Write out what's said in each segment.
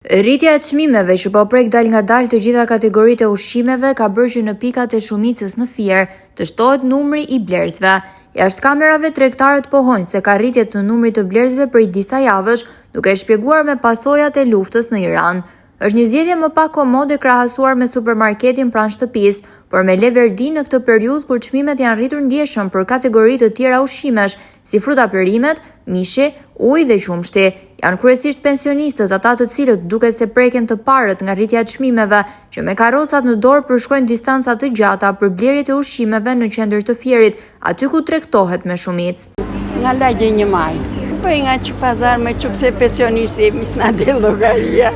Rritja e çmimeve që po prek dal nga dal të gjitha kategoritë e ushqimeve ka bërë që në pikat e shumicës në fier të shtohet numri i blerësve. Jashtë kamerave tregtarët pohojnë se ka rritje të numrit të blerësve prej disa javësh, duke shpjeguar me pasojat e luftës në Iran. Është një zgjedhje më pak komode krahasuar me supermarketin pranë shtëpisë, por me leverdi në këtë periudhë kur çmimet janë rritur ndjeshëm për kategori të tjera ushqimesh, si fruta perimet, mishi, uji dhe qumshti. Janë kryesisht pensionistët, ata të cilët duket se preken të parët nga rritja e çmimeve, që me karrocat në dorë përshkojnë distanca të gjata për blerjet e ushqimeve në qendër të fierit, aty ku tregtohet me shumicë. Nga lagje një maj. Bëj nga që pazar me që pse pensionisti jemi s'na del llogaria.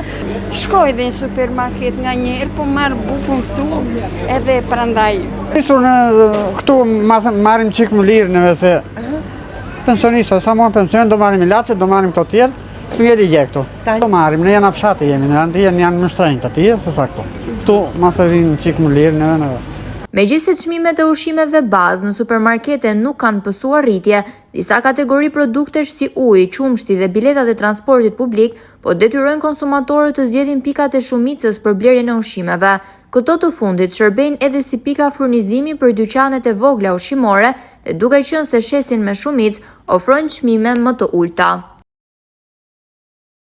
Shkoj dhe në supermarket nga njerë, po marrë bukën këtu edhe prandaj. Këtu marrim qik më lirë nëve se pensionista, sa morën pension, do marrim ilaçe, do marrim këto tjerë, së nge ligje këtu. Do marrim, në janë apshate jemi, në janë më shtrenjtë atje, se sa këtu. Këtu masë rinë qik më lirë nëve. Megjithse çmimet e ushqimeve bazë në supermarkete nuk kanë pësuar rritje, disa kategori produktesh si uji, qumshti dhe biletat e transportit publik po detyrojnë konsumatorët të zgjedhin pikat e shumicës për blerjen e ushqimeve. Këto të fundit shërbejnë edhe si pika furnizimi për dyqanet e vogla ushqimore dhe duke qenë se shesin me shumicë, ofrojnë çmime më të ulta.